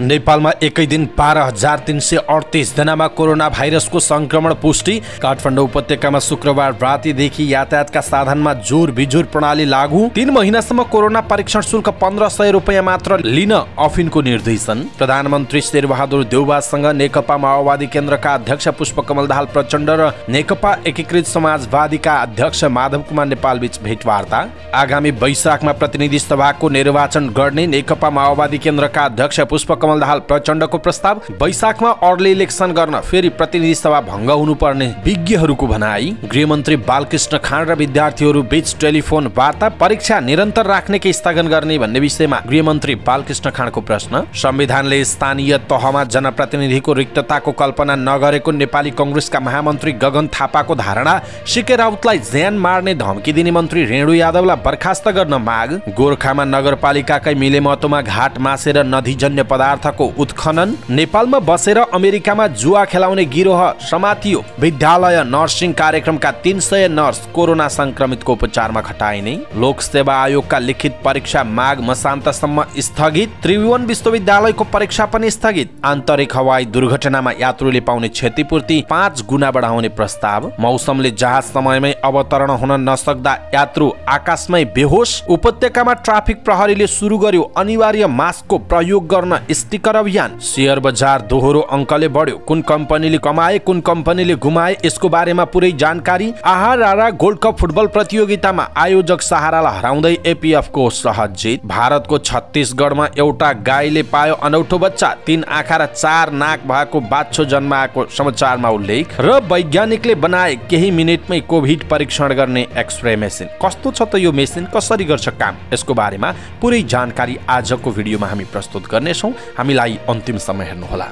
नेपालमा एकै दिन 12,338 जनामा कोरोना भाइरसको संक्रमण पुष्टि। काठमाडौँ उपत्यकामा शुक्रबार रातिदेखि यातायातका साधनमा जोर बिजोर प्रणाली लागू। 3 महिनासम्म कोरोना परीक्षण शुल्क 1500 रुपैयाँ मात्र लिन अफिनको निर्देशन। प्रधानमन्त्री शेरबहादुर देउवासँग नेकपा माओवादी केन्द्रका अध्यक्ष पुष्पकमल दाहाल प्रचण्ड र नेकपा एकीकृत समाजवादीका अध्यक्ष माधव कुमार नेपाल बीच भेटवार्ता। आगामी वैशाखमा प्रतिनिधि सभाको निर्वाचन गर्ने नेकपा माओवादी केन्द्रका अध्यक्ष पुष्पकमल दाहाल प्रचण्डको प्रस्ताव। वैशाखमा अर्ली इलेक्सन गर्न फेरि प्रतिनिधि सभा भङ्ग हुनुपर्ने विज्ञहरूको भनाई। गृहमन्त्री बालकृष्ण खाँड र विद्यार्थीहरू बीच टेलिफोन वार्ता। परीक्षा निरन्तर राख्ने कि स्थगन गर्ने भन्ने विषयमा गृहमन्त्री बालकृष्ण खाँडको प्रश्न। संविधानले स्थानीय तहमा जनप्रतिनिधिको रिक्तताको कल्पना नगरेको नेपाली कंग्रेसका महामन्त्री गगन थापाको धारणा। सीके राउतलाई ज्यान मार्ने धम्की दिने मन्त्री रेणु यादवलाई बर्खास्त गर्न माग। गोरखामा नगरपालिकाकै मिलेमतोमा घाट मासेर नदीजन्य पदार्थको उत्खनन। नेपालमा बसेर अमेरिकामा जुवा खेलाउने गिरोह समातियो। विद्यालय नर्सिङ कार्यक्रमका 300 नर्स कोरोना संक्रमितको उपचारमा खटाइने। लोक सेवा आयोगका लिखित परीक्षा माघ मसान्तसम्म स्थगित। त्रिभुवन विश्वविद्यालयको परीक्षा पनि स्थगित। आन्तरिक हवाई दुर्घटनामा यात्रुले पाउने क्षतिपूर्ति 5 गुणा बढाउने प्रस्ताव। मौसमले जहाज समयमै अवतरण हुन नसक्दा यात्रु आकाशमै बेहोस। उपत्यकामा ट्राफिक प्रहरीले सुरु गर्यो अनिवार्य मास्कको प्रयोग गर्न स्टिकर अभियान। शेयर बजार दोहोरो अङ्कले बढ्यो। कुन कम्पनीले कमाए कुन कम्पनीले गुमाए यसको बारेमा पुरै जानकारी। आहारारा गोल्ड कप फुटबल प्रतियोगितामा आयोजक सहारालाई हराउँदै एपीएफको सहज जित। भारतको छत्तीसगढमा एउटा गाईले पायो अनौठो बच्चा। 3 आँखा र 4 नाक भएको बाछो जन्माएको समाचारमा उल्लेख। र वैज्ञानिकले बनाए केही मिनेटमै कोभिड परीक्षण गर्ने एक्सरे मेसिन। कस्तो छ त यो मेसिन, कसरी गर्छ काम, यसको बारेमा पुरै जानकारी आजको भिडियोमा हामी प्रस्तुत गर्नेछौँ। हामीलाई अन्तिम समय हेर्नुहोला।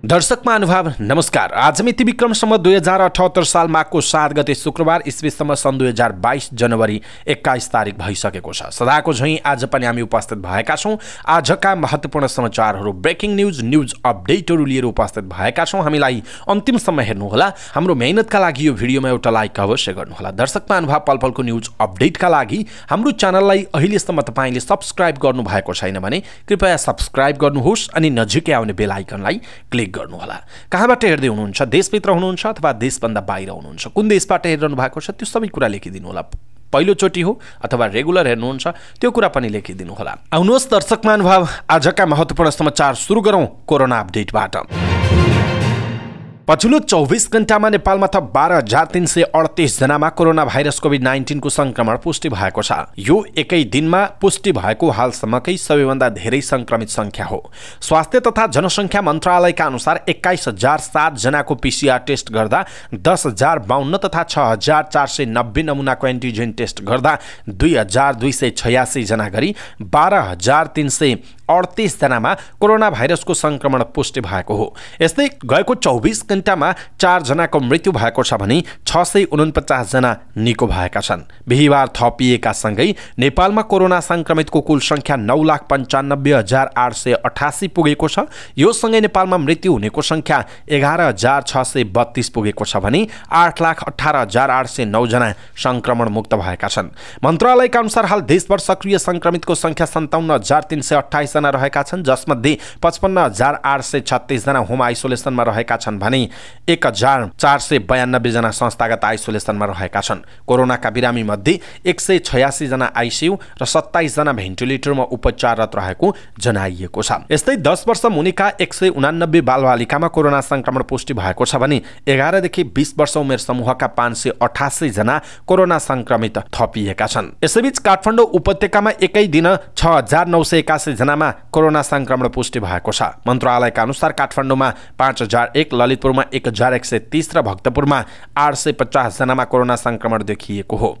दर्शक महानुभाव नमस्कार। आज मिति विक्रम सम्वत 2078 साल माघको 7 गते शुक्रबार इस्वीसम्म सन् 2022 जनवरी 21 तारिक भइसकेको छ। सदाको झैं आज पनि हामी उपस्थित भएका छौँ। आजका महत्त्वपूर्ण समाचारहरू, ब्रेकिङ न्यूज अपडेटहरू लिएर उपस्थित भएका छौँ। हामीलाई अन्तिम समय हेर्नुहोला। हाम्रो मेहनतका लागि यो भिडियोमा एउटा लाइक अवश्य गर्नुहोला। दर्शक महानुभाव, पलपलको न्यूज अपडेटका लागि हाम्रो च्यानललाई अहिलेसम्म तपाईले सब्स्क्राइब गर्नु भएको छैन भने कृपया सब्स्क्राइब गर्नुहोस् अनि नजिकै आउने बेल आइकनलाई क्लिक गर्नुहोला। कहाँबाट हेर्दै हुनुहुन्छ, देशभित्र हुनुहुन्छ अथवा देशभन्दा बाहिर हुनुहुन्छ, कुन देशबाट हेरिरहनु भएको छ त्यो सबै कुरा लेखिदिनु होला। पहिलोचोटि हो अथवा रेगुलर हेर्नुहुन्छ त्यो कुरा पनि लेखिदिनु होला। आउनुहोस् दर्शक महानुभाव, आजका महत्त्वपूर्ण समाचार सुरु गरौँ कोरोना अपडेटबाट। पछिल्लो 24 घण्टामा नेपालमा थप 12,338 जनामा कोरोना भाइरस कोभिड-19 को संक्रमण पुष्टि भएको छ। यो एकै दिनमा पुष्टि भएको हालसम्मकै सबैभन्दा धेरै संक्रमित संख्या हो। स्वास्थ्य तथा जनसङ्ख्या मन्त्रालयका अनुसार 21,007 जनाको पीसीआर टेस्ट गर्दा 10,052 तथा 6,490 नमुनाको एन्टिजेन टेस्ट गर्दा 2,286 जना गरी 12,338 जनामा कोरोना भाइरसको संक्रमण पुष्टि भएको हो। यस्तै गएको 24 घण्टामा 4 जनाको मृत्यु भएको छ भने 649 जना निको भएका छन्। बिहिबार थपिएका सँगै नेपालमा कोरोना संक्रमितको कुल संख्या 9,95,888 पुगेको छ। यो सँगै नेपालमा मृत्यु हुनेको संख्या 11,632 पुगेको छ भने 8,18,809 जना संक्रमण मुक्त भएका छन्। मन्त्रालयका अनुसार हाल देशभर सक्रिय संक्रमितको संख्या 57,328 जना रहेका छन्, जसमध्ये 55,836 जना होम आइसोलेसनमा रहेका छन् भने 1,492 जना संस्थागत आइसोलेसनमा रहेका छन्। कोरोनाका बिरामी मध्ये 186 जना आइसियु र 27 जना भेन्टिलेटरमा उपचाररत रहेको जनाइएको छ। यस्तै 10 वर्ष मुनिका 189 बालबालिकामा कोरोना संक्रमण पुष्टि भएको छ भने 11 देखि 20 वर्ष उमेर समूहका 588 जना कोरोना संक्रमित थपिएका छन्। यसैबीच काठमाडौँ उपत्यकामा एकै दिन 6,981 जनामा कोरोना संक्रमण पुष्टि भएको छ। मन्त्रालयका अनुसार काठमाडौँमा 5,001, ललितपुरमा 1,130 र भक्तपुरमा 850 जनामा कोरोना संक्रमण देखिएको हो।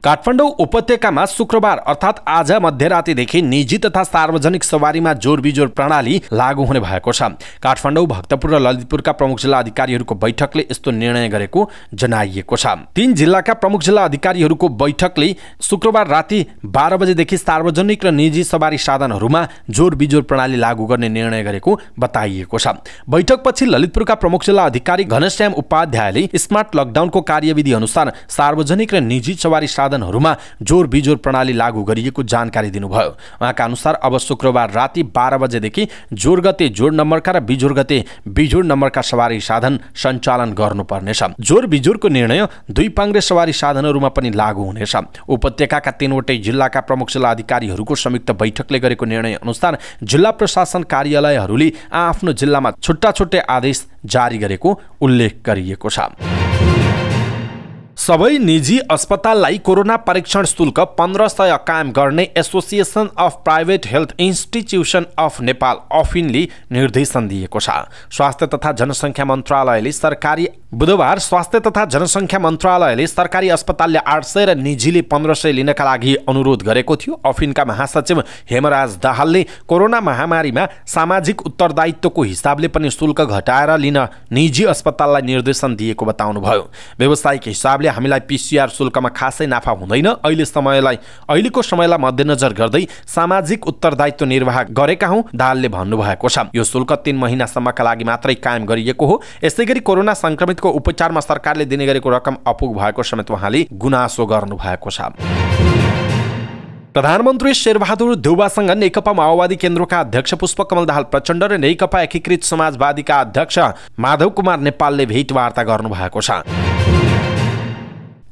काठमाडौँ उपत्यकामा शुक्रबार अर्थात् आज मध्यरातीदेखि निजी तथा सार्वजनिक सवारीमा जोरबिजोर प्रणाली लागू हुने भएको छ। काठमाडौँ, भक्तपुर र ललितपुरका प्रमुख जिल्ला अधिकारीहरूको बैठकले यस्तो निर्णय गरेको जनाइएको छ। 3 जिल्लाका प्रमुख जिल्ला अधिकारीहरूको बैठकले शुक्रबार राति 12 बजेदेखि सार्वजनिक र निजी सवारी साधनहरूमा जोरबिजोर प्रणाली लागू गर्ने निर्णय गरेको बताइएको छ। बैठकपछि ललितपुरका प्रमुख जिल्ला अधिकारी घनश्याम उपाध्यायले स्मार्ट लकडाउनको कार्यविधि अनुसार सार्वजनिक र निजी सवारी साधनहरूमा जोर बिजोर प्रणाली लागू गरिएको जानकारी दिनुभयो। उहाँका अनुसार अब शुक्रबार राति 12 बजेदेखि जोर गते जोड नम्बरका र बिजोर गते बिजोड नम्बरका सवारी साधन सञ्चालन गर्नुपर्नेछ। जोर बिजोरको निर्णय दुई पाङ्ग्रे सवारी साधनहरूमा पनि लागू हुनेछ। उपत्यकाका 3वटै जिल्लाका प्रमुख जिल्ला अधिकारीहरूको संयुक्त बैठकले गरेको निर्णय अनुसार जिल्ला प्रशासन कार्यालयहरूले आफ्नो जिल्लामा छुट्टा छुट्टै आदेश जारी गरेको उल्लेख गरिएको छ। सबै निजी अस्पताललाई कोरोना परीक्षण शुल्क 1500 कायम गर्ने association of private health institution of Nepal अफिनले निर्देशन दिएको छ। स्वास्थ्य तथा जनसङ्ख्या मन्त्रालयले बुधबार स्वास्थ्य तथा जनसङ्ख्या मन्त्रालयले सरकारी अस्पतालले 800 र निजीले 1500 लिनका लागि अनुरोध गरेको थियो। अफिनका महासचिव हेमराज दाहालले कोरोना महामारीमा सामाजिक उत्तरदायित्वको हिसाबले पनि शुल्क घटाएर लिन निजी अस्पताललाई निर्देशन दिएको बताउनुभयो। व्यावसायिक हिसाबले हामीलाई पीसीआर शुल्कमा खासै नाफा हुँदैन। अहिलेको समयलाई मध्यनजर गर्दै सामाजिक उत्तरदायित्व निर्वाह गरेका हौं, दाहालले भन्नुभएको छ। यो शुल्क 3 महिनासम्मका लागि मात्रै कायम गरिएको हो। यसैगरी कोरोना संक्रमितको उपचारमा सरकारले दिने गरेको रकम अपुग भएको समेत उहाँले गुनासो गर्नुभएको छ। प्रधानमन्त्री शेरबहादुर देउवासँग नेकपा माओवादी केन्द्रका अध्यक्ष पुष्पकमल दाहाल प्रचण्ड र नेकपा एकीकृत समाजवादीका अध्यक्ष माधव कुमार नेपालले भेटवार्ता गर्नुभएको छ।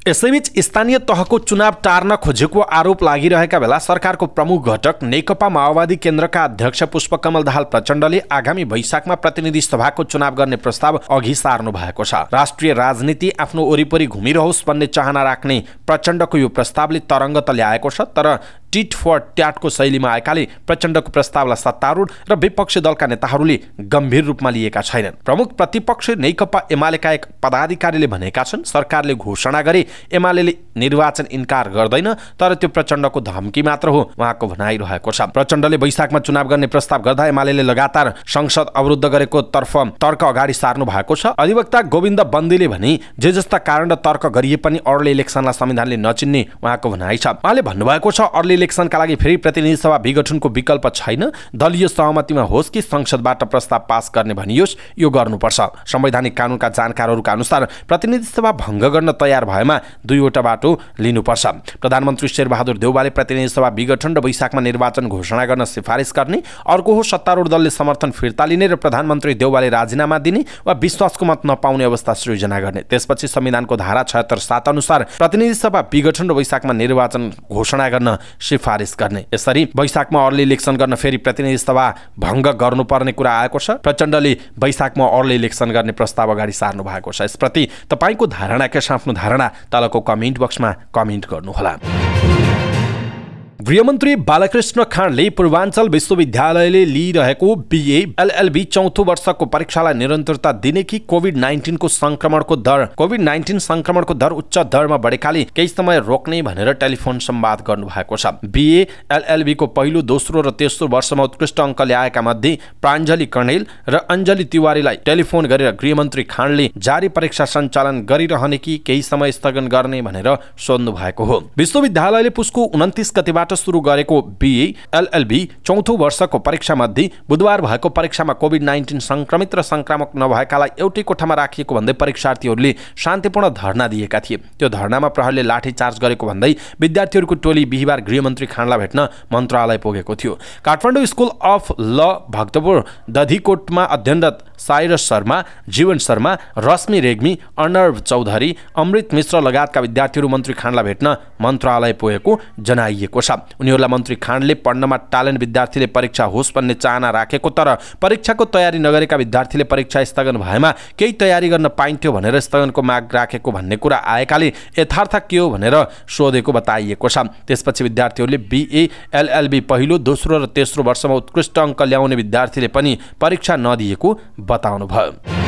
यसैबीच स्थानीय तहको चुनाव टार्न खोजेको आरोप लागिरहेका बेला सरकारको प्रमुख घटक नेकपा माओवादी केन्द्रका अध्यक्ष पुष्पकमल दाहाल प्रचण्डले आगामी वैशाखमा प्रतिनिधि सभाको चुनाव गर्ने प्रस्ताव अघि सार्नु भएको छ। राष्ट्रिय राजनीति आफ्नो वरिपरि घुमिरहोस् भन्ने चाहना राख्ने प्रचण्डको यो प्रस्तावले तरङ्ग त ल्याएको छ, तर टिट फर ट्याटको शैलीमा आएकाले प्रचण्डको प्रस्तावलाई सत्तारूढ र विपक्षी दलका नेताहरूले गम्भीर रूपमा लिएका छैनन्। प्रमुख प्रतिपक्ष नेकपा एमालेका एक पदाधिकारीले भनेका छन्, सरकारले घोषणा गरे एमालेले निर्वाचन इन्कार गर्दैन, तर त्यो प्रचण्डको धम्की मात्र हो, उहाँको भनाइरहेको छ। प्रचण्डले वैशाखमा चुनाव गर्ने प्रस्ताव गर्दा एमालेले लगातार संसद अवरुद्ध गरेको तर्क अगाडि सार्नु भएको छ। अधिवक्ता गोविन्द बन्दीले भने जे जस्ता कारण र तर्क गरिए पनि अर्ली इलेक्सनलाई संविधानले नचिन्ने उहाँको भनाइ छ। उहाँले भन्नुभएको छ, अर्ली इलेक्सनका लागि फेरि प्रतिनिधि सभा विघटनको विकल्प छैन। दलीय सहमतिमा होस् कि संसदबाट प्रस्ताव पास गर्ने भनियोस्, यो गर्नुपर्छ। संवैधानिक कानूनका जानकारहरूका अनुसार प्रतिनिधि सभा भङ्ग गर्न तयार भएमा 2वटा बाटो लिनुपर्छ। प्रधानमन्त्री शेरबहादुर देउवाले प्रतिनिधि सभा विघटन र वैशाखमा निर्वाचन घोषणा गर्न सिफारिस गर्ने, अर्को हो सत्तारूढ दलले समर्थन फिर्ता लिने र प्रधानमन्त्री देउवाले राजीनामा दिने वा विश्वासको मत नपाउने अवस्था सृजना गर्ने। त्यसपछि संविधानको धारा 76(7) अनुसार प्रतिनिधि सभा विघटन र वैशाखमा निर्वाचन घोषणा गर्न सिफारिस गर्ने। यसरी वैशाखमा अर्ली इलेक्सन गर्न फेरि प्रतिनिधि सभा भङ्ग गर्नुपर्ने कुरा आएको छ। प्रचण्डले वैशाखमा अर्ली इलेक्सन गर्ने प्रस्ताव अगाडि सार्नु भएको छ। यसप्रति तपाईको धारणा के छ? आफ्नो धारणा तलको कमेन्ट बक्समा कमेन्ट गर्नुहोला। गृहमन्त्री बालकृष्ण खाँडले पूर्वाञ्चल विश्वविद्यालयले लिइरहेको बीए एलएलबी 4थो वर्षको परीक्षालाई निरन्तरता दिने कि कोभिड-19 संक्रमणको दर उच्च दरमा बढेकाले केही समय रोक्ने भनेर टेलिफोन संवाद गर्नुभएको छ। बीए एलएलबी को पहिलो, दोस्रो र तेस्रो वर्षमा उत्कृष्ट अङ्क ल्याएका मध्ये प्राञ्जली कणेल र अञ्जली तिवारीलाई टेलिफोन गरेर गृहमन्त्री खाँडले जारी परीक्षा सञ्चालन गरिरहने कि केही समय स्थगन गर्ने भनेर सोध्नु भएको हो। विश्वविद्यालयले पुसको 29 गतेबाट सुरु गरेको बीए एलएलबी 4थो वर्षको परीक्षा मध्ये बुधबार भएको परीक्षामा कोभिड-19 संक्रमित र संक्रामक नभएकालाई एउटै कोठामा राखिएको भन्दै परीक्षार्थीहरूले शान्तिपूर्ण धरना दिएका थिए। त्यो धरनामा प्रहरीले लाठीचार्ज गरेको भन्दै विद्यार्थीहरूको टोली बिहीबार गृहमन्त्री खाँडलाई भेट्न मन्त्रालय पुगेको थियो। काठमाडौँ स्कुल अफ ल भक्तपुर दधिकोटमा अध्ययनरत साइरस शर्मा, जीवन शर्मा, रश्मि रेग्मी, अर्णव चौधरी, अमृत मिश्र लगायतका विद्यार्थीहरू मन्त्री खाँडलाई भेट्न मन्त्रालय पुगेको जनाइएको छ। उनीहरूलाई मन्त्री खाँडले पढ्नमा ट्यालेन्ट विद्यार्थीले परीक्षा होस् भन्ने चाहना राखेको, तर परीक्षाको तयारी नगरेका विद्यार्थीले परीक्षा स्थगन भएमा केही तयारी गर्न पाइन्थ्यो भनेर स्थगनको माग राखेको भन्ने कुरा आएकाले यथार्थ के हो भनेर सोधेको बताइएको छ। त्यसपछि विद्यार्थीहरूले बीए एलएलबी पहिलो, दोस्रो र तेस्रो वर्षमा उत्कृष्ट अङ्क ल्याउने विद्यार्थीले पनि परीक्षा नदिएको बताउनुभयो।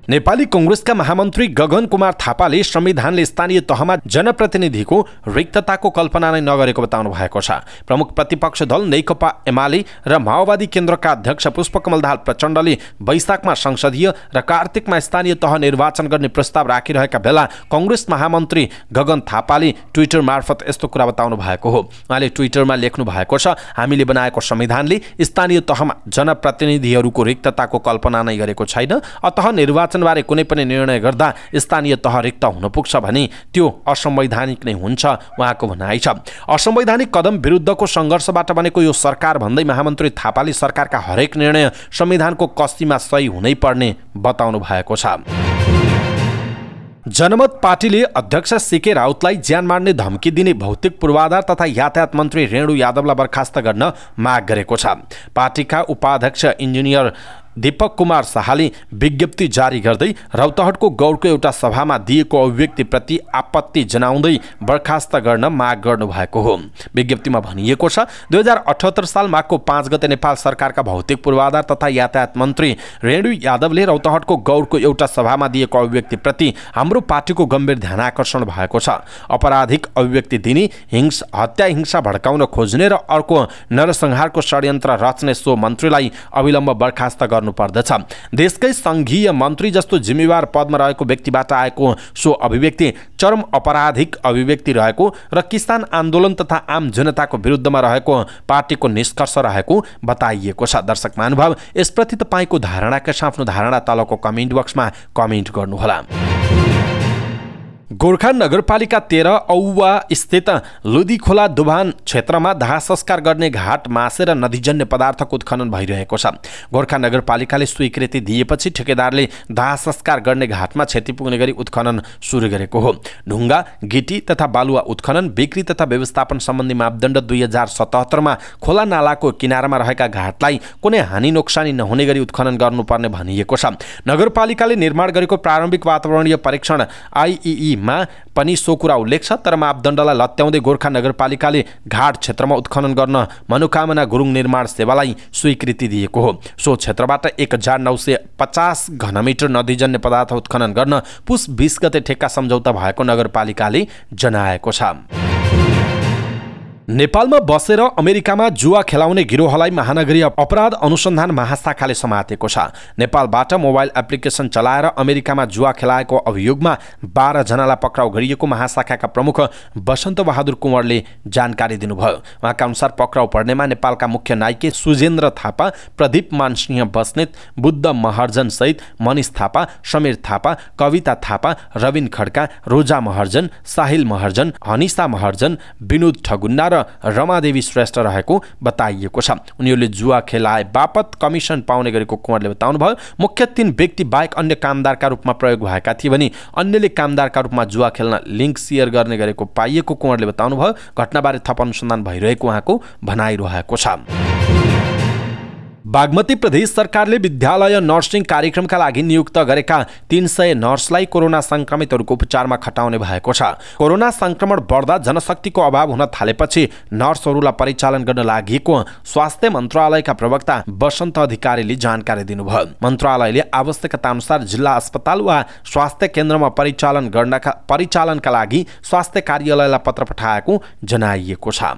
नेपाली कांग्रेसका महामन्त्री गगन कुमार थापाले संविधानले स्थानीय तहमा जनप्रतिनिधिको रिक्तताको कल्पना नै नगरेको बताउनु भएको छ। प्रमुख प्रतिपक्ष दल नेकपा एमाले र माओवादी केन्द्रका अध्यक्ष पुष्पकमल दाहाल प्रचण्डले वैशाखमा संसदीय र कार्तिकमा स्थानीय तह निर्वाचन गर्ने प्रस्ताव राखिरहेका बेला कांग्रेस महामन्त्री गगन थापाले ट्विटर मार्फत यस्तो कुरा बताउनु भएको हो। उहाँले ट्विटरमा लेख्नु भएको छ, हामीले बनाएको संविधानले स्थानीय तहमा जनप्रतिनिधिहरूको रिक्तताको कल्पना नै गरेको छैन, अतः निर्वाचन निर्वाचनबारे कुनै पनि निर्णय गर्दा स्थानीय तह रिक्त हुन पुग्छ भने त्यो असंवैधानिक नै हुन्छ उहाँको भनाइ छ। असंवैधानिक कदम विरुद्धको सङ्घर्षबाट बनेको यो सरकार भन्दै महामन्त्री थापाले सरकारका हरेक निर्णय संविधानको कस्तीमा सही हुनै पर्ने बताउनु भएको छ। जनमत पार्टीले अध्यक्ष सीके राउतलाई ज्यान मार्ने धम्की दिने भौतिक पूर्वाधार तथा यातायात मन्त्री रेणु यादवलाई बर्खास्त गर्न माग गरेको छ। पार्टीका उपाध्यक्ष इन्जिनियर दीपक कुमार शाहले विज्ञप्ति जारी गर्दै रौतहटको गौरको एउटा सभामा दिएको अभिव्यक्तिप्रति आपत्ति जनाउँदै बर्खास्त गर्न माग गर्नुभएको हो। विज्ञप्तिमा भनिएको छ 2078 साल माघको 5 गते नेपाल सरकारका भौतिक पूर्वाधार तथा यातायात मन्त्री रेणु यादवले रौतहटको गौरको एउटा सभामा दिएको अभिव्यक्तिप्रति हाम्रो पार्टीको गम्भीर ध्यानाकर्षण भएको छ। अपराधिक अभिव्यक्ति दिने, हत्या हिंसा भड्काउन खोज्ने र अर्को नरसंहारको षड्यन्त्र रच्ने सो मन्त्रीलाई अविलम्ब बर्खास्त पर्दछ। देशकै संघीय मन्त्री जस्तो जिम्मेवार पदमा रहेको व्यक्तिबाट आएको सो अभिव्यक्ति चरम अपराधिक अभिव्यक्ति रहेको र किसान आन्दोलन तथा आम जनताको विरुद्धमा रहेको पार्टीको निष्कर्ष रहेको बताइएको छ। दर्शक महानुभाव, यसप्रति तपाईको धारणा के आफ्नो धारणा तलको कमेन्ट बक्समा कमेन्ट गर्नुहोला। गोर्खा नगरपालिका 13 औवा स्थित लुदीखोला दुभान क्षेत्रमा दाह संस्कार गर्ने घाट मासेर नदीजन्य पदार्थको उत्खनन भइरहेको छ। गोर्खा नगरपालिकाले स्वीकृति दिएपछि ठेकेदारले दाह संस्कार गर्ने घाटमा क्षति पुग्ने गरी उत्खनन सुरु गरेको हो। ढुङ्गा, गिटी तथा बालुवा उत्खनन, बिक्री तथा व्यवस्थापन सम्बन्धी मापदण्ड 2077 मा खोला नालाको किनारामा रहेका घाटलाई कुनै हानि नोक्सानी नहुने गरी उत्खनन गर्नुपर्ने भनिएको छ। नगरपालिकाले निर्माण गरेको प्रारम्भिक वातावरणीय परीक्षण आइई मा पनि सो कुरा उल्लेख छ, तर मापदण्डलाई लत्याउँदै गोर्खा नगरपालिकाले घाट क्षेत्रमा उत्खनन गर्न मनोकामना गुरुङ निर्माण सेवालाई स्वीकृति दिएको हो। सो क्षेत्रबाट 1950 घनमिटर नदीजन्य पदार्थ उत्खनन गर्न पुस 20 गते ठेक्का सम्झौता भएको नगरपालिकाले जनाएको छ। नेपालमा बसेर अमेरिकामा जुवा खेलाउने गिरोहलाई महानगरीय अपराध अनुसन्धान महाशाखाले समातेको छ। नेपालबाट मोबाइल एप्लिकेसन चलाएर अमेरिकामा जुवा खेलाएको अभियोगमा 12 जनालाई पक्राउ गरिएको महाशाखाका प्रमुख बसन्त बहादुर कुँवरले जानकारी दिनुभयो। उहाँका अनुसार पक्राउ पर्नेमा नेपालका मुख्य नायिके सुजेन्द्र थापा, प्रदीप मानसिंह बस्नेत, बुद्ध महर्जन सहित मनिष थापा, समीर थापा, कविता थापा, रविन खड्का, रोजा महर्जन, साहिल महर्जन, हनिसा महर्जन, विनोद ठगुन्ना र रमादेवी श्रेष्ठ रहेको बताइएको छ। उनीहरूले जुवा खेलाए बापत कमिसन पाउने गरेको कुँवरले बताउनुभयो। मुख्य 3 व्यक्ति बाहेक अन्य कामदारका रूपमा प्रयोग भएका थिए भने अन्यले कामदारका रूपमा जुवा खेल्न लिङ्क सेयर गर्ने गरेको पाइएको कुँवरले बताउनुभयो। घटनाबारे थप अनुसन्धान भइरहेको उहाँको भनाइरहेको छ। बागमती प्रदेश सरकारले विद्यालय नर्सिङ कार्यक्रमका लागि नियुक्त गरेका 300 नर्सलाई कोरोना संक्रमितहरूको उपचारमा खटाउने भएको छ। कोरोना संक्रमण बढ्दा जनशक्तिको अभाव हुन थालेपछि नर्सहरूलाई परिचालन गर्न लागेको स्वास्थ्य मन्त्रालयका प्रवक्ता वसन्त अधिकारीले जानकारी दिनुभयो। मन्त्रालयले आवश्यकता अनुसार जिल्ला अस्पताल वा स्वास्थ्य केन्द्रमा परिचालनका लागि स्वास्थ्य कार्यालयलाई पत्र पठाएको जनाइएको छ।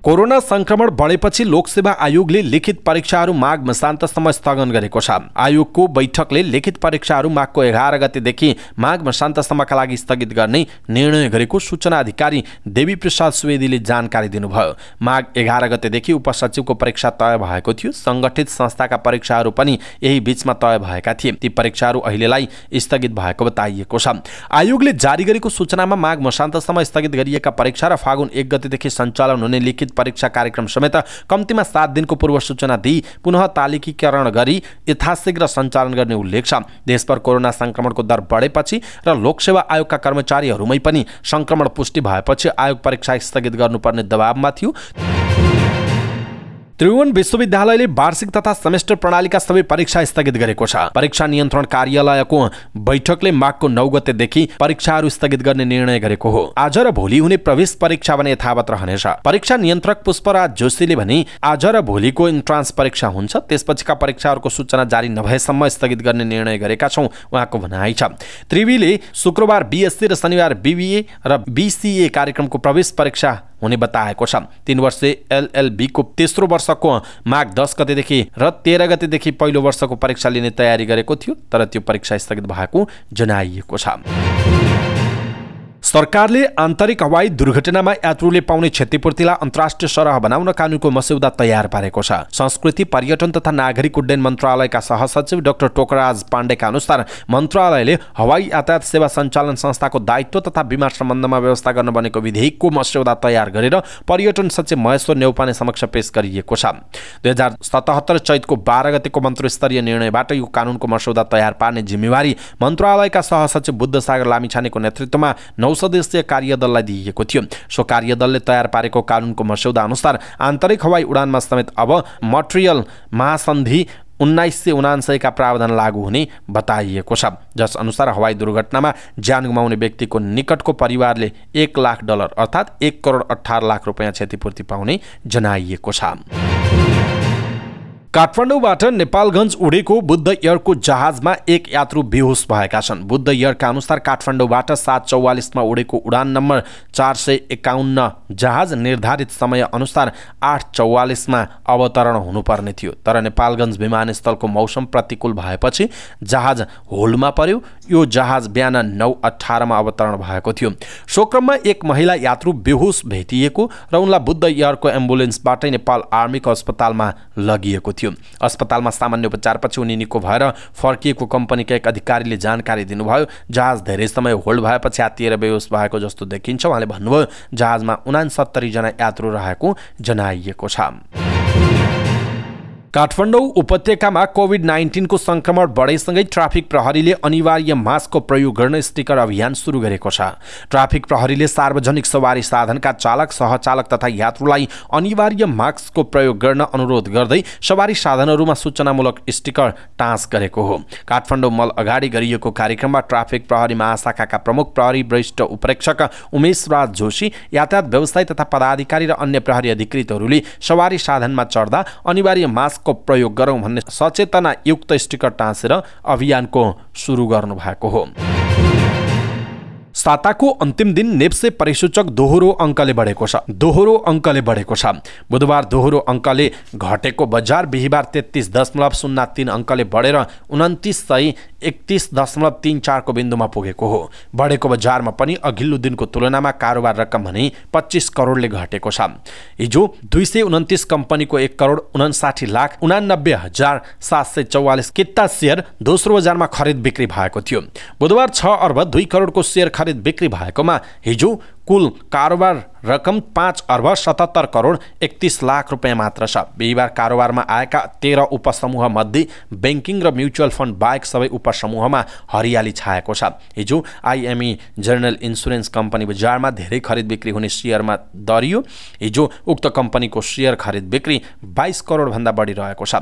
कोरोना संक्रमण बढेपछि लोकसेवा आयोगले लिखित परीक्षाहरू माघ मसान्तसम्म स्थगन गरेको छ। आयोगको बैठकले लिखित परीक्षाहरू माघको 11 गतेदेखि माघ मसान्तसम्मका लागि स्थगित गर्ने निर्णय गरेको सूचना अधिकारी देवी प्रसाद सुवेदीले जानकारी दिनुभयो। माघ 11 गतेदेखि उपसचिवको परीक्षा तय भएको थियो। संगठित संस्थाका परीक्षाहरू पनि यही बीचमा तय भएका थिए। ती परीक्षाहरू अहिलेलाई स्थगित भएको बताइएको छ। आयोगले जारी गरेको सूचनामा माघ मसान्तसम्म स्थगित गरिएका परीक्षा र फागुन 1 गतेदेखि सञ्चालन हुने लिखित परीक्षा कार्यक्रम समेत कम्तीमा 7 दिनको पूर्व सूचना दिई पुनः तालिकीकरण गरी यथाशीघ्र सञ्चालन गर्ने उल्लेख छ। देशभर कोरोना संक्रमणको दर बढेपछि र लोकसेवा आयोगका कर्मचारीहरूमै पनि संक्रमण पुष्टि भएपछि आयोग परीक्षा स्थगित गर्नुपर्ने दबावमा थियो। त्रिभुवन विश्वविद्यालयले वार्षिक तथा सेमेस्टर प्रणालीका सबै परीक्षा स्थगित गरेको छ। परीक्षा नियन्त्रण कार्यालयको बैठकले माघको 9 गतेदेखि परीक्षाहरू स्थगित गर्ने निर्णय गरेको हो। आज र भोलि हुने प्रवेश परीक्षा भने यथावत रहनेछ। परीक्षा नियन्त्रक पुष्पराज जोशीले भने आज र भोलिको इन्ट्रान्स परीक्षा हुन्छ, त्यसपछिका परीक्षाहरूको सूचना जारी नभएसम्म स्थगित गर्ने निर्णय गरेका छौं, उहाँको भनाइ छ। त्रिवीले शुक्रबार बीएससी र शनिबार बीबीए र बीसीए कार्यक्रमको प्रवेश परीक्षा हुने बताएको छ। 3 वर्षे एलएलबी को तेस्रो वर्षको माघ 10 गतेदेखि र 13 गतेदेखि पहिलो वर्षको परीक्षा लिने तयारी गरेको थियो, तर त्यो परीक्षा स्थगित भएको जनाइएको छ। सरकारले आन्तरिक हवाई दुर्घटनामा यात्रुले पाउने क्षतिपूर्तिलाई अन्तर्राष्ट्रिय सरह बनाउन कानूनको मस्यौदा तयार पारेको छ। संस्कृति, पर्यटन तथा नागरिक उड्डयन मन्त्रालयका सहसचिव डाक्टर टोकराज पाण्डेका अनुसार मन्त्रालयले हवाई यातायात सेवा सञ्चालन संस्थाको दायित्व तथा बीमा सम्बन्धमा व्यवस्था गर्न बनेको विधेयकको मस्यौदा तयार गरेर पर्यटन सचिव महेश्वर नेउपाने समक्ष पेश गरिएको छ। 2077 चैतको 12 गतेको मन्त्रीस्तरीय निर्णयबाट यो कानूनको मस्यौदा तयार पार्ने जिम्मेवारी मन्त्रालयका सहसचिव बुद्धसागर लामिछानेको नेतृत्वमा 9 सदस्यीय कार्यदललाई दिइएको थियो। सो कार्यदलले तयार पारेको कानूनको मस्यौदा अनुसार आन्तरिक हवाई उडानमा समेत अब मन्ट्रियल महासन्धि 1979 का प्रावधान लागू हुने बताइएको छ, जस अनुसार हवाई दुर्घटनामा ज्यान गुमाउने व्यक्तिको निकटको परिवारले $1,00,000 अर्थात् 1,18 लाख रुपैयाँ क्षतिपूर्ति पाउने जनाइएको छ। काठमाडौँबाट नेपालगञ्ज उडेको बुद्ध एयरको जहाजमा एक यात्रु बेहोस भएका छन्। बुद्ध एयरका अनुसार काठमाडौँबाट 7:44 उडेको उडान नम्बर 451 जहाज निर्धारित समय अनुसार 8:44 अवतरण हुनुपर्ने थियो, तर नेपालगञ्ज विमानस्थलको मौसम प्रतिकूल भएपछि जहाज होल्डमा पर्यो। यो जहाज बिहान 9:18 अवतरण भएको थियो। सो क्रममा एक महिला यात्रु बेहोस भेटिएको र उनलाई बुद्ध एयरको एम्बुलेन्सबाटै नेपाल आर्मीको अस्पतालमा लगिएको थियो। अस्पतालमा सामान्य उपचारपछि उनी निको भएर फर्किएको कम्पनीका एक अधिकारीले जानकारी दिनुभयो। जहाज धेरै समय होल्ड भएपछि हातिएर बेहोस भएको जस्तो देखिन्छ। उहाँले भन्नुभयो जहाजमा 69 जना यात्रु रहेको जनाइएको छ। काठमाडौँ उपत्यकामा कोभिड-19 को संक्रमण बढेसँगै ट्राफिक प्रहरीले अनिवार्य मास्कको प्रयोग गर्न स्टिकर अभियान सुरु गरेको छ। ट्राफिक प्रहरीले सार्वजनिक सवारी साधनका चालक, सहचालक तथा यात्रुलाई अनिवार्य मास्कको प्रयोग गर्न अनुरोध गर्दै सवारी साधनहरूमा सूचनामूलक स्टिकर टाँस गरेको हो। काठमाडौँ मल अगाडि गरिएको कार्यक्रममा ट्राफिक प्रहरी महाशाखाका प्रमुख प्रहरी वरिष्ठ उपरीक्षक उमेश राज जोशी, यातायात व्यवसायी तथा पदाधिकारी र अन्य प्रहरी अधिकृतहरूले सवारी साधनमा चढ्दा अनिवार्य मास्क को प्रयोग गरौं भन्ने सचेतना युक्त स्टिकर टाँसेर अभियानको सुरु गर्नु भएको हो। साताको अन्तिम दिन नेप्से परिसूचक दोहोरो अङ्कले बढेको छ। बुधबार दोहोरो अङ्कले घटेको बजार बिहीबार 33.03 अङ्कले बढेर 2931.34 को बिन्दुमा पुगेको हो। बढेको बजारमा पनि अघिल्लो दिनको तुलनामा कारोबार रकम भने 25 करोडले घटेको छ। हिजो 229 कम्पनीको 1,89,89,744 किता शेयर दोस्रो बजारमा खरिद बिक्री भएको थियो। बुधबार 6 अर्ब 2 करोडको शेयर खरिद बिक्री भएकोमा हिजो कुल कारोबार रकम 5,77,31,00,000 रुपैयाँ मात्र छ। बिहीबार कारोबारमा आएका 13 उपसमूह मध्ये बैंकिङ र म्युचुअल फन्ड बाहेक सबै उपसमूहमा हरियाली छाएको छ। हिजो आइएमई जनरल इन्सुरेन्स कम्पनी बजारमा धेरै खरिद बिक्री हुने शेयरमा दरियो। हिजो उक्त कम्पनीको शेयर खरिद बिक्री 22 करोड भन्दा बढी रहेको छ।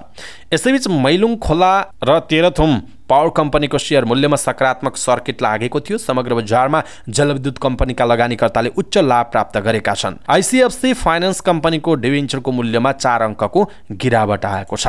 यसैबीच मैलुङ खोला र तेह्रथुम पावर कम्पनीको शेयर मूल्यमा सकारात्मक सर्किट लागेको थियो। समग्र बजारमा जलविद्युत कम्पनीका लगानीकर्ताले उच्च लाभ प्राप्त गरेका छन्। आइसिएफसी फाइनान्स कम्पनीको डिबेन्चरको मूल्यमा 4 अङ्कको गिरावट आएको छ।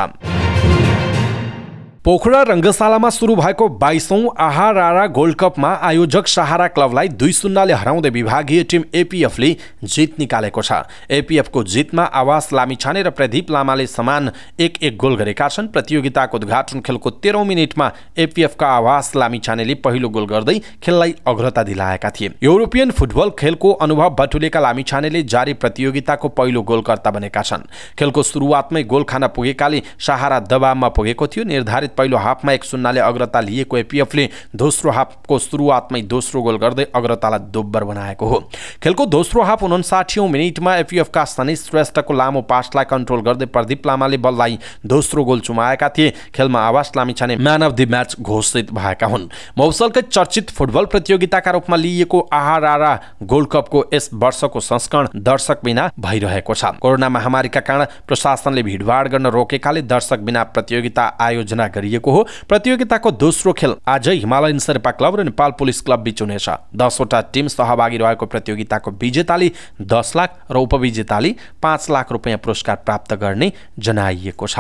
पोखरा रङ्गशालामा सुरु भएको 22औं आहारारा गोल्ड कपमा आयोजक सहारा क्लबलाई 2-0 हराउँदै विभागीय टिम एपीएफले जित निकालेको छ। एपीएफको जितमा आवास लामिछाने र प्रदीप लामाले समान 1-1 गोल गरेका छन्। प्रतियोगिताको उद्घाटन खेलको 13औं मिनेटमा एपीएफका आवास लामिछानेले पहिलो गोल गर्दै खेललाई अग्रता दिलाएका थिए। युरोपियन फुटबल खेलको अनुभव बटुलेका लामिछानेले जारी प्रतियोगिताको पहिलो गोलकर्ता बनेका छन्। खेलको सुरुवातमै गोल खान पुगेकाले सहारा दबावमा पुगेको थियो। निर्धारित पहिलो हाफमा 1-0 अग्रता लिएको एपीएफले दोस्रो हाफको सुरुवातमै दोस्रो गोल गर्दै अग्रतालाई दोब्बर बनाएको हो। खेलको दोस्रो हाफ 59औं मिनेटमा एपीएफका सनी श्रेष्ठको लामो पासलाई कन्ट्रोल गर्दै प्रदीप लामाले बललाई दोस्रो गोल चुमाएका थिए। खेलमा आवास Lamichhane man of the match घोषित भएका हुन्। मौसलकै चर्चित फुटबल प्रतियोगिताका रूपमा लिइएको आहारारा गोल्ड कपको यस वर्षको संस्करण दर्शक बिना भइरहेको छ। कोरोना महामारीका कारण प्रशासनले भिडभाड गर्न रोकेकाले दर्शक बिना प्रतियोगिता आयोजना गरिएको हो। प्रतियोगिताको दोस्रो खेल आजै हिमालयन शेर्पा क्लब र नेपाल पुलिस क्लब बीच हुनेछ। 10 वटा टिम सहभागी रहेको प्रतियोगिताको विजेताले 10 लाख र उपविजेताले 5 लाख रुपैयाँ पुरस्कार प्राप्त गर्ने जनाइएको छ।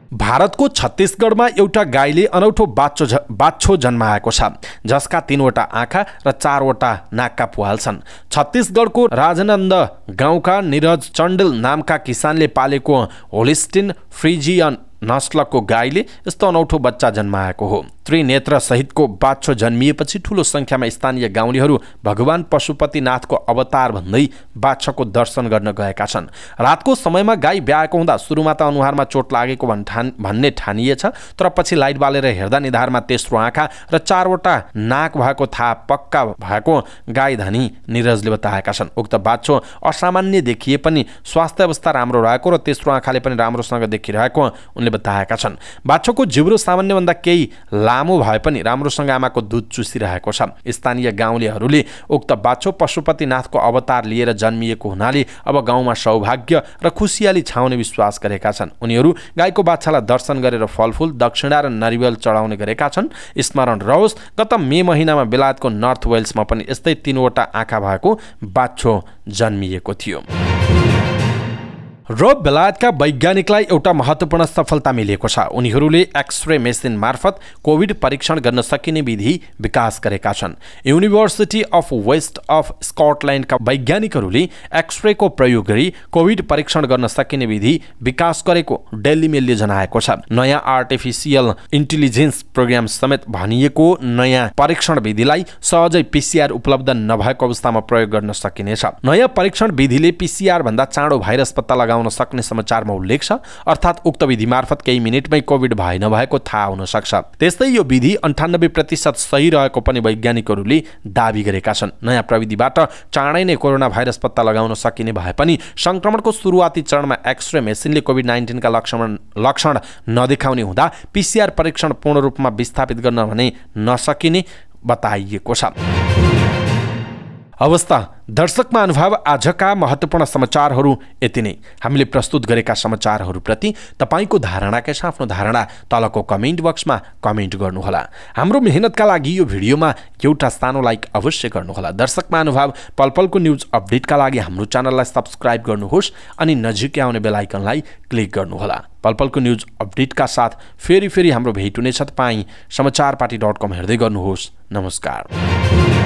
भारतको छत्तीसगढमा एउटा गाईले अनौठो बाछो जन्माएको छ, जसका 3 वटा आँखा र 4 वटा नाकका पुवाल छन्। छत्तीसगढको राजनन्द गाउँका निरज चण्डेल नामका किसानले पालेको होलिस्टिन फ्रिजियन नस्लको गाईले यस्तो अनौठो बच्चा जन्माएको हो। त्रिनेत्र सहितको बाछो जन्मिएपछि ठूलो संख्यामा स्थानीय गाउँलेहरू भगवान पशुपतिनाथको अवतार भन्दै बाछोको दर्शन गर्न गएका छन्। रातको समयमा गाई ब्याएको हुँदा सुरुमा त अनुहारमा चोट लागेको भन्ने ठानिएछ, तर पछि लाइट बालेर हेर्दा निधारमा तेस्रो आँखा र 4वटा नाक भएको थाहा पक्का भएको गाई धनी निरजले बताएका छन्। उक्त बाछो असामान्य देखिए पनि स्वास्थ्य अवस्था राम्रो रहेको र तेस्रो आँखाले पनि राम्रोसँग देखिरहेको उनले बताएका छन्। बाछोको जिब्रो सामान्यभन्दा केही लामो भए पनि राम्रोसँग आमाको दूध चुसिरहेको छ। स्थानीय गाउँलेहरूले उक्त बाछो पशुपतिनाथको अवतार लिएर जन्मिएको हुनाले अब गाउँमा सौभाग्य र खुसियाली छाउने विश्वास गरेका छन्। उनीहरू गाईको बाछालाई दर्शन गरेर फलफुल, दक्षिणा र नरिवल चढाउने गरेका छन्। स्मरण रहोस्, गत मे महिनामा बेलायतको नर्थ वेल्समा पनि यस्तै 3वटा आँखा भएको बाछो जन्मिएको थियो। र बेलायतका वैज्ञानिकलाई एउटा महत्त्वपूर्ण सफलता मिलेको छ। उनीहरूले एक्सरे मेसिन मार्फत कोभिड परीक्षण गर्न सकिने विधि विकास गरेका छन्। युनिभर्सिटी अफ वेस्ट अफ स्कटल्यान्डका वैज्ञानिकहरूले एक्सरेको प्रयोग गरी कोभिड परीक्षण गर्न सकिने विधि विकास गरेको डेली मेलले जनाएको छ। नयाँ आर्टिफिसियल इन्टेलिजेन्स प्रोग्राम समेत भनिएको नयाँ परीक्षण विधिलाई सहजै पीसीआर उपलब्ध नभएको अवस्थामा प्रयोग गर्न सकिनेछ। नयाँ परीक्षण विधिले पीसीआर भन्दा चाँडो भाइरस पत्ता लगाउन सक्ने समाचारमा उल्लेख छ, अर्थात् उक्त विधि मार्फत केही मिनेटमै कोभिड भए नभएको थाहा हुन सक्छ। त्यस्तै यो विधि 98% सही रहेको पनि वैज्ञानिकहरूले दाबी गरेका छन्। नयाँ प्रविधिबाट चाँडै नै कोरोना भाइरस पत्ता लगाउन सकिने भए पनि संक्रमणको सुरुवाती चरणमा एक्सरे मेसिनले कोभिड-19 का लक्षण नदेखाउने हुँदा पीसीआर परीक्षण पूर्ण रूपमा विस्थापित गर्न भने नसकिने बताइएको छ। अवस्था दर्शक महानुभाव, आजका महत्त्वपूर्ण समाचारहरू यति नै। हामीले प्रस्तुत गरेका समाचारहरूप्रति तपाईको धारणा के आफ्नो धारणा तलको कमेन्ट बक्समा कमेन्ट गर्नुहोला। हाम्रो मेहनतका लागि यो भिडियोमा एउटा सानो लाइक अवश्य गर्नुहोला। दर्शक महानुभाव, पलपलको न्युज अपडेटका लागि हाम्रो च्यानललाई सब्स्क्राइब गर्नुहोस् अनि नजिकै आउने बेल आइकनलाई क्लिक गर्नुहोला। पलपलको न्युज अपडेटका साथ फेरि हाम्रो भेट हुनेछ। तपाईँ समाचारपाटी.com हेर्दै गर्नुहोस्। नमस्कार।